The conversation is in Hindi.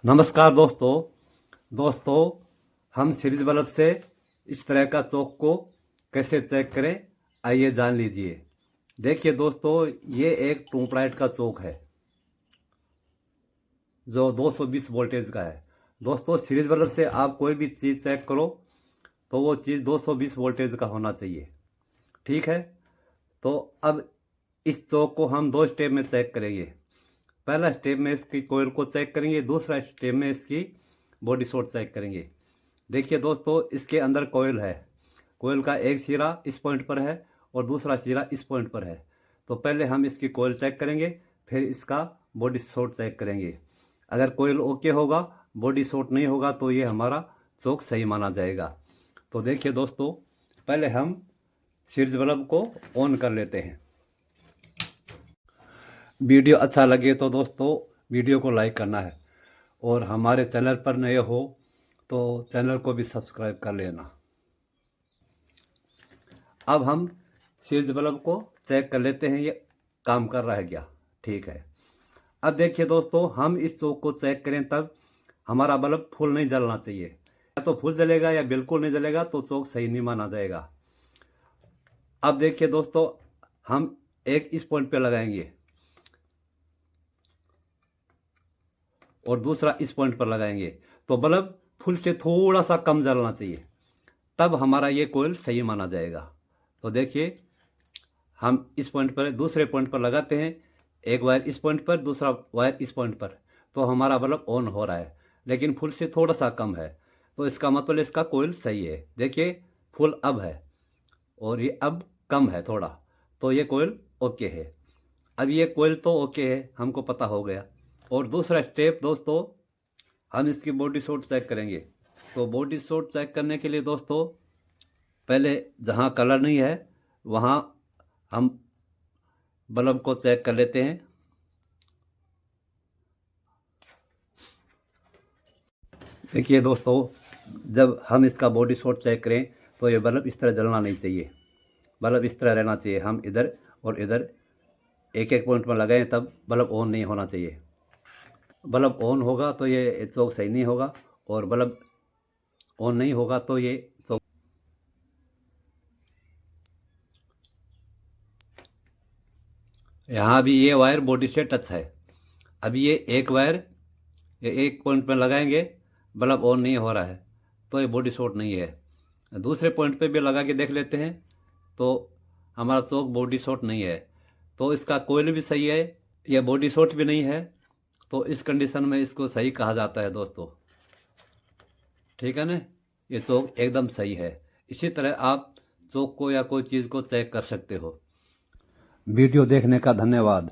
नमस्कार दोस्तों हम सीरीज बल्ब से इस तरह का चौक को कैसे चेक करें, आइए जान लीजिए। देखिए दोस्तों, ये एक ट्यूबलाइट का चौक है जो 220 वोल्टेज का है। दोस्तों, सीरीज बल्ब से आप कोई भी चीज़ चेक करो तो वो चीज़ 220 वोल्टेज का होना चाहिए। ठीक है, तो अब इस चौक को हम दो स्टेप में चेक करेंगे। पहला स्टेप में इसकी कोयल को चेक करेंगे, दूसरा स्टेप में इसकी बॉडी शॉट चेक करेंगे। देखिए दोस्तों, इसके अंदर कोयल है। कोयल का एक सिरा इस पॉइंट पर है और दूसरा सिरा इस पॉइंट पर है। तो पहले हम इसकी कोयल चेक करेंगे, फिर इसका बॉडी शॉट चेक करेंगे। अगर कोयल ओके होगा, बॉडी शॉट नहीं होगा, तो ये हमारा चौक सही माना जाएगा। तो देखिए दोस्तों, पहले हम सीरीज बल्ब को ऑन कर लेते हैं। वीडियो अच्छा लगे तो दोस्तों वीडियो को लाइक करना है, और हमारे चैनल पर नए हो तो चैनल को भी सब्सक्राइब कर लेना। अब हम सीरीज बल्ब को चेक कर लेते हैं, ये काम कर रहा है क्या। ठीक है, अब देखिए दोस्तों, हम इस चौक को चेक करें तब हमारा बल्ब फुल नहीं जलना चाहिए। या तो फुल जलेगा या बिल्कुल नहीं जलेगा, तो चौक सही नहीं माना जाएगा। अब देखिए दोस्तों, हम एक इस पॉइंट पे लगाएंगे और दूसरा इस पॉइंट पर लगाएंगे, तो बल्ब फुल से थोड़ा सा कम जलना चाहिए, तब हमारा ये कोयल सही माना जाएगा। तो देखिए, हम इस पॉइंट पर दूसरे पॉइंट पर लगाते हैं, एक वायर इस पॉइंट पर, दूसरा वायर इस पॉइंट पर, तो हमारा बल्ब ऑन हो रहा है, लेकिन फुल से थोड़ा सा कम है। तो इसका मतलब इसका कोयल सही है। देखिए, फुल अब है और ये अब कम है थोड़ा, तो ये कोयल ओके है। अब ये कोयल तो ओके है, हमको पता हो गया। और दूसरा स्टेप दोस्तों, हम इसकी बॉडी शॉट चेक करेंगे। तो बॉडी शॉट चेक करने के लिए दोस्तों, पहले जहाँ कलर नहीं है वहाँ हम बल्ब को चेक कर लेते हैं। देखिए दोस्तों, जब हम इसका बॉडी शॉट चेक करें तो ये बल्ब इस तरह जलना नहीं चाहिए, बल्ब इस तरह रहना चाहिए। हम इधर और इधर एक एक पॉइंट में लगाएं, तब बल्ब ऑन नहीं होना चाहिए। बल्ब ऑन होगा तो ये चौक सही नहीं होगा, और बल्ब ऑन नहीं होगा तो ये चौक। यहाँ भी ये वायर बॉडी से टच है। अभी ये एक वायर ये एक पॉइंट में लगाएंगे, बल्ब ऑन नहीं हो रहा है, तो ये बॉडी शॉट नहीं है। दूसरे पॉइंट पे भी लगा के देख लेते हैं, तो हमारा चौक बॉडी शॉट नहीं है। तो इसका कोयल भी सही है, यह बॉडी शॉट भी नहीं है, तो इस कंडीशन में इसको सही कहा जाता है दोस्तों। ठीक है ना, ये चौक एकदम सही है। इसी तरह आप चौक को या कोई चीज़ को चेक कर सकते हो। वीडियो देखने का धन्यवाद।